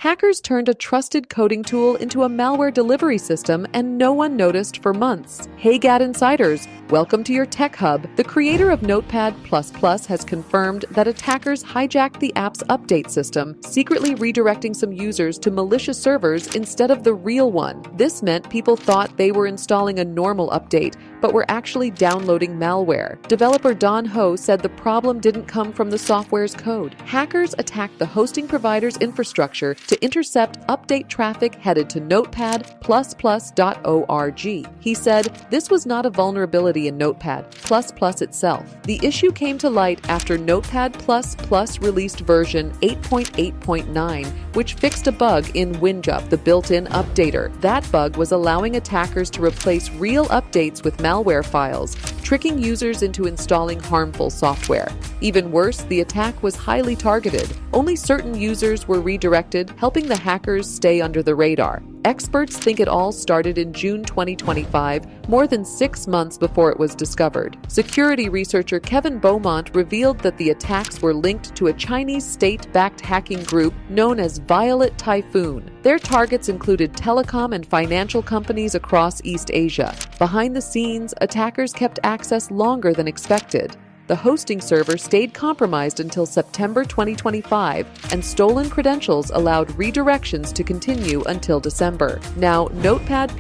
Hackers turned a trusted coding tool into a malware delivery system, and no one noticed for months. Hey GadInsiders, welcome to your tech hub. The creator of Notepad++ has confirmed that attackers hijacked the app's update system, secretly redirecting some users to malicious servers instead of the real one. This meant people thought they were installing a normal update, but were actually downloading malware. Developer Don Ho said the problem didn't come from the software's code. Hackers attacked the hosting provider's infrastructure to intercept update traffic headed to notepad++.org. He said this was not a vulnerability in Notepad++ itself. The issue came to light after Notepad++ released version 8.8.9, which fixed a bug in WinJup, the built-in updater. That bug was allowing attackers to replace real updates with malware files, tricking users into installing harmful software. Even worse, the attack was highly targeted. Only certain users were redirected, helping the hackers stay under the radar. Experts think it all started in June 2025, more than 6 months before it was discovered. Security researcher Kevin Beaumont revealed that the attacks were linked to a Chinese state-backed hacking group known as Violet Typhoon. Their targets included telecom and financial companies across East Asia. Behind the scenes, attackers kept access longer than expected. The hosting server stayed compromised until September 2025, and stolen credentials allowed redirections to continue until December. Now, Notepad++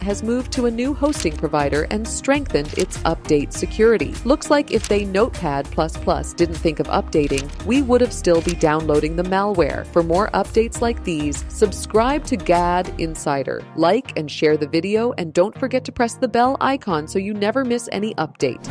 has moved to a new hosting provider and strengthened its update security. Looks like if they Notepad++ didn't think of updating, we would have still be downloading the malware. For more updates like these, subscribe to GadInsider. Like and share the video, and don't forget to press the bell icon so you never miss any update.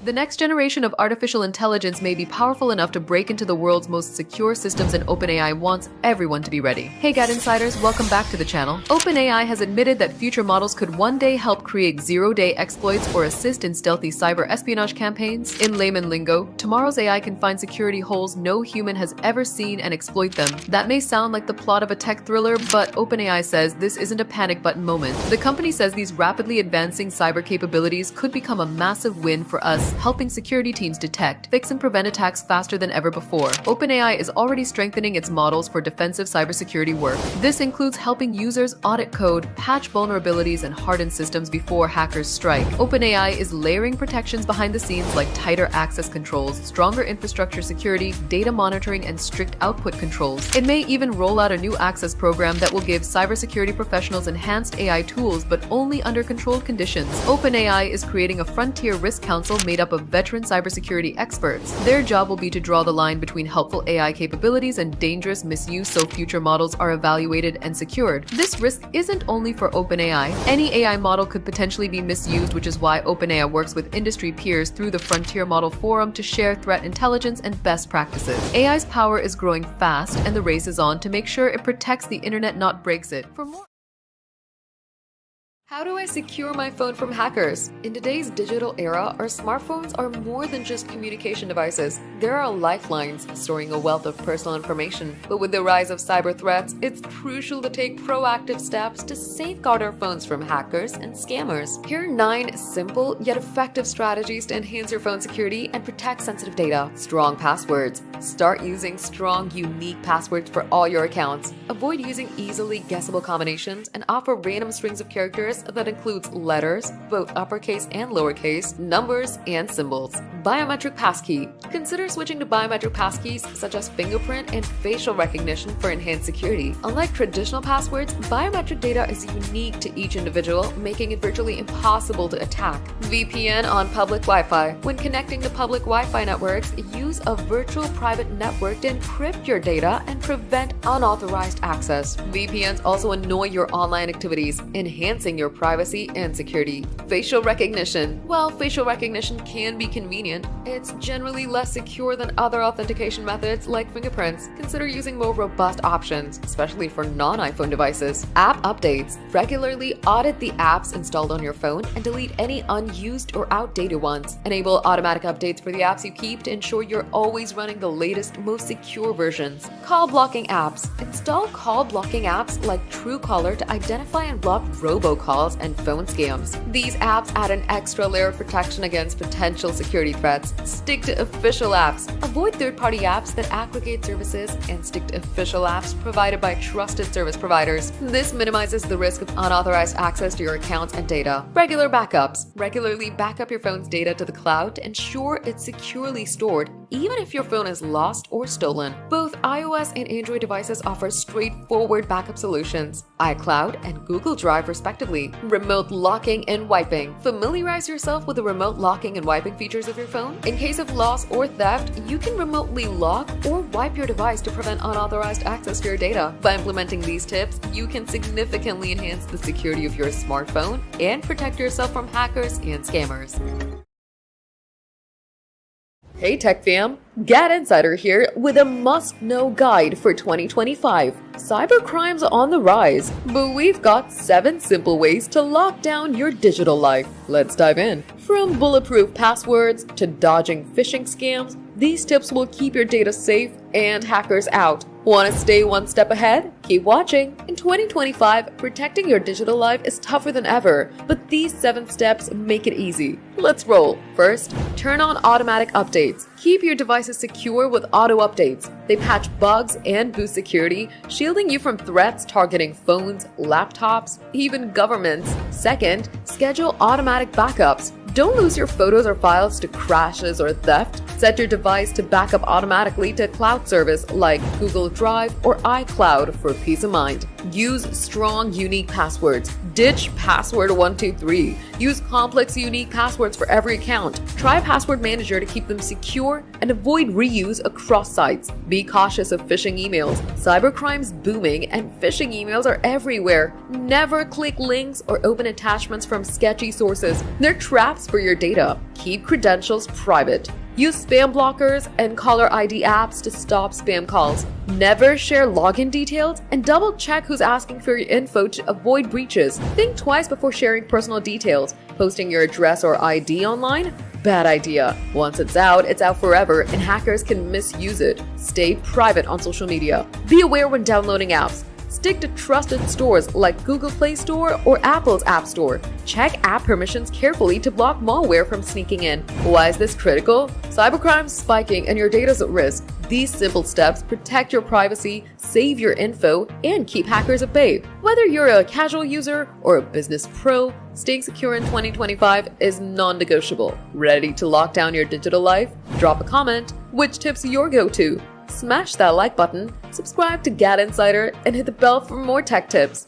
The next generation of artificial intelligence may be powerful enough to break into the world's most secure systems, and OpenAI wants everyone to be ready. Hey GadInsiders, welcome back to the channel. OpenAI has admitted that future models could one day help create zero-day exploits or assist in stealthy cyber espionage campaigns. In layman lingo, tomorrow's AI can find security holes no human has ever seen and exploit them. That may sound like the plot of a tech thriller, but OpenAI says this isn't a panic button moment. The company says these rapidly advancing cyber capabilities could become a massive win for us, helping security teams detect, fix, and prevent attacks faster than ever before. OpenAI is already strengthening its models for defensive cybersecurity work. This includes helping users audit code, patch vulnerabilities, and harden systems before hackers strike. OpenAI is layering protections behind the scenes like tighter access controls, stronger infrastructure security, data monitoring, and strict output controls. It may even roll out a new access program that will give cybersecurity professionals enhanced AI tools, but only under controlled conditions. OpenAI is creating a frontier risk council made up of veteran cybersecurity experts. Their job will be to draw the line between helpful AI capabilities and dangerous misuse so future models are evaluated and secured. This risk isn't only for OpenAI. Any AI model could potentially be misused, which is why OpenAI works with industry peers through the Frontier Model Forum to share threat intelligence and best practices. AI's power is growing fast, and the race is on to make sure it protects the internet, not breaks it. For more, how do I secure my phone from hackers? In today's digital era, our smartphones are more than just communication devices. They're our lifelines, storing a wealth of personal information. But with the rise of cyber threats, it's crucial to take proactive steps to safeguard our phones from hackers and scammers. Here are 9 simple yet effective strategies to enhance your phone security and protect sensitive data. Strong passwords. Start using strong, unique passwords for all your accounts. Avoid using easily guessable combinations and offer random strings of characters that includes letters, both uppercase and lowercase, numbers, and symbols. Biometric passkey. Consider switching to biometric passkeys such as fingerprint and facial recognition for enhanced security. Unlike traditional passwords, biometric data is unique to each individual, making it virtually impossible to attack. VPN on public Wi-Fi. When connecting to public Wi-Fi networks, use a virtual private network to encrypt your data and prevent unauthorized access. VPNs also annoy your online activities, enhancing your privacy and security. Facial recognition. While facial recognition can be convenient, it's generally less secure than other authentication methods like fingerprints. Consider using more robust options, especially for non-iPhone devices. App updates. Regularly audit the apps installed on your phone and delete any unused or outdated ones. Enable automatic updates for the apps you keep to ensure you're always running the latest, most secure versions. Call blocking apps. Install call blocking apps like Truecaller to identify and block robocalls calls, and phone scams. These apps add an extra layer of protection against potential security threats. Stick to official apps. Avoid third-party apps that aggregate services and stick to official apps provided by trusted service providers. This minimizes the risk of unauthorized access to your accounts and data. Regular backups. Regularly backup your phone's data to the cloud to ensure it's securely stored, even if your phone is lost or stolen. Both iOS and Android devices offer straightforward backup solutions, iCloud and Google Drive respectively. Remote locking and wiping. Familiarize yourself with the remote locking and wiping features of your phone. In case of loss or theft, you can remotely lock or wipe your device to prevent unauthorized access to your data. By implementing these tips, you can significantly enhance the security of your smartphone and protect yourself from hackers and scammers. Hey Tech Fam, GadInsider here with a must-know guide for 2025. Cybercrime's on the rise, but we've got 7 simple ways to lock down your digital life. Let's dive in. From bulletproof passwords to dodging phishing scams, these tips will keep your data safe and hackers out. Want to stay one step ahead? Keep watching. In 2025, protecting your digital life is tougher than ever, but these 7 steps make it easy. Let's roll. First, turn on automatic updates. Keep your devices secure with auto updates. They patch bugs and boost security, shielding you from threats targeting phones, laptops, even governments. Second, schedule automatic backups. Don't lose your photos or files to crashes or theft. Set your device to back up automatically to a cloud service like Google Drive or iCloud for peace of mind. Use strong, unique passwords. Ditch password 123. Use complex, unique passwords for every account. Try Password Manager to keep them secure and avoid reuse across sites. Be cautious of phishing emails. Cybercrime's booming and phishing emails are everywhere. Never click links or open attachments from sketchy sources. They're traps for your data. Keep credentials private. Use spam blockers and caller ID apps to stop spam calls. Never share login details and double check who's asking for your info to avoid breaches. Think twice before sharing personal details. Posting your address or ID online? Bad idea. Once it's out forever and hackers can misuse it. Stay private on social media. Be aware when downloading apps. Stick to trusted stores like Google Play Store or Apple's App Store. Check app permissions carefully to block malware from sneaking in. Why is this critical? Cybercrime's spiking and your data's at risk. These simple steps protect your privacy, save your info, and keep hackers at bay. Whether you're a casual user or a business pro, staying secure in 2025 is non-negotiable. Ready to lock down your digital life? Drop a comment. Which tip's your go-to? Smash that like button, subscribe to GadInsider, and hit the bell for more tech tips.